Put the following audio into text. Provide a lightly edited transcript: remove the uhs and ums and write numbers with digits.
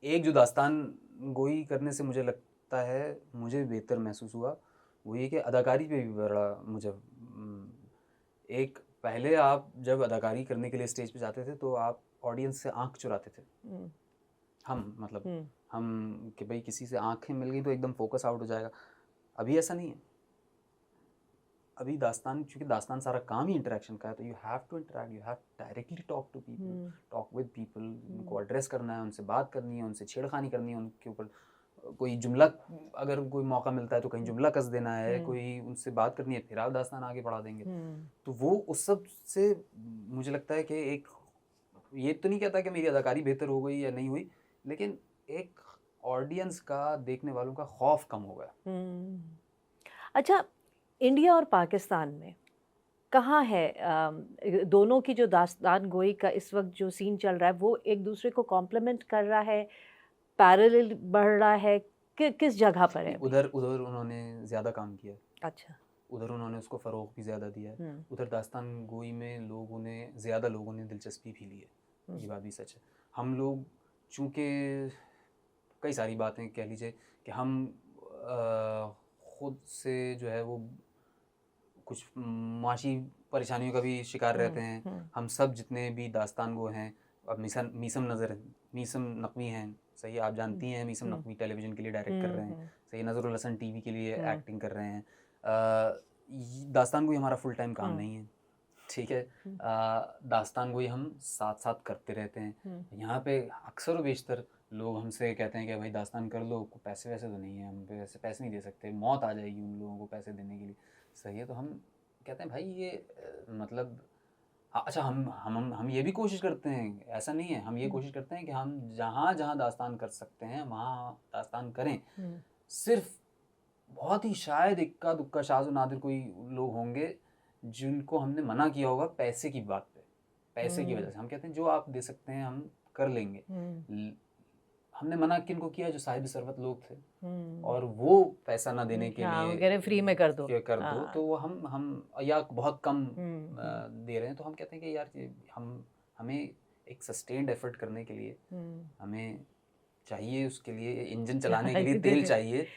एक जो दास्तान गोई करने से मुझे लगता है, मुझे बेहतर महसूस हुआ, वो ये कि अदाकारी पे भी बड़ा मुझे एक पहले आप जब अदाकारी करने के लिए स्टेज पे जाते थे, तो आप ऑडियंस से आँख चुराते थे। हुँ, हम मतलब हुँ, हम कि भई किसी से आँखें मिल गई तो एकदम फ़ोकस आउट हो जाएगा। अभी ऐसा नहीं है। अभी दास्तान चूँकि दास्तान सारा काम ही इंटरैक्शन का है, तो you have to interact, you have directly talk to people, hmm, talk with people, hmm, उनको एड्रेस करना है, उनसे बात करनी है, उनसे छेड़खानी करनी है, उनके ऊपर कोई जुमला, अगर कोई मौका मिलता है तो कहीं हुँ, जुमला कस देना है, हुँ, कोई उनसे बात करनी है, फिर आप दास्तान आगे बढ़ा देंगे। हुँ, तो वो उस सब से मुझे लगता है कि एक, ये तो नहीं कहता कि मेरी अदाकारी बेहतर हो गई या नहीं हुई, लेकिन एक ऑडियंस का, देखने वालों का खौफ कम हो गया। हुँ। अच्छा, इंडिया और पाकिस्तान में कहाँ है दोनों की जो दास्तान गोई का इस वक़्त जो सीन चल रहा है, वो एक-दूसरे को कॉम्प्लीमेंट कर रहा है, पैरेलल बढ़ रहा है, किस जगह पर है अभी? उधर उधर उन्होंने ज़्यादा काम किया है। अच्छा। उधर उन्होंने उसको फ़रोग़ भी ज़्यादा दिया है। हुँ, उधर दास्तान गोई में ज़्यादा लोगों ने दिलचस्पी भी ली है। हुँ, ये बात भी सच है। हम लोग चूँकि कई सारी बातें कह लीजिए कि हम खुद से जो है वो कुछ माशी परेशानियों का भी शिकार रहते हुँ, हैं। हुँ, हम सब जितने भी दास्तान गो हैं, अब मीसम नक़वी हैं, सही है, आप हुँ, जानती हैं मीसम हुँ, नक़वी टेलीविज़न के लिए डायरेक्ट कर हुँ, रहे हैं, हुँ, सही है, नज़रुल हसन टीवी के लिए हुँ, एक्टिंग कर रहे हैं। दास्तान गोई हमारा फुल टाइम काम हुँ, नहीं है, ठीक है? हुँ, दास्तान गोई हम साथ-साथ करते रहते हैं। हुँ, यहाँ पे अक्सर व बेशतर लोग हमसे कहते हैं कि भाई दास्तान कर लो, पैसे-वैसे तो नहीं है, हम पे वैसे पैसे नहीं दे सकते, मौत आ जाएगी उन लोगों को पैसे देने के लिए। सही है, तो हम कहते हैं भाई ये मतलब अच्छा, हम ये भी कोशिश करते हैं, ऐसा नहीं है, हम ये हुँ, कोशिश करते हैं कि हम जहाँ-जहाँ दास्तान कर सकते हैं, वहाँ दास्तान करें। हुँ, सिर्फ़ बहुत ही शायद इक्का-दुक्का शाज़-ओ-नादिर कोई लोग होंगे, जिनको हमने मना किया होगा पैसे की बात पे, पैसे की हुँ, वजह से। हम कहते हैं जो आप दे सकते हैं हम कर लेंगे। हुँ, ल हमने मना किनको किया? जो साहिब सरवत लोग थे। हुँ, और वो पैसा ना देने के हाँ, लिए वो कह रहे हैं फ्री में कर दो। के कर दो, हाँ, तो वो हम या बहुत कम हुँ, हुँ, दे रहे हैं, तो हम कहते हैं कि यार ये हमें एक सस्टेन्ड एफर्ट करने के लिए हुँ। हमें चाहिए, उसके लिए इंजन चलाने के लिए तेल हाँ, चाहिए।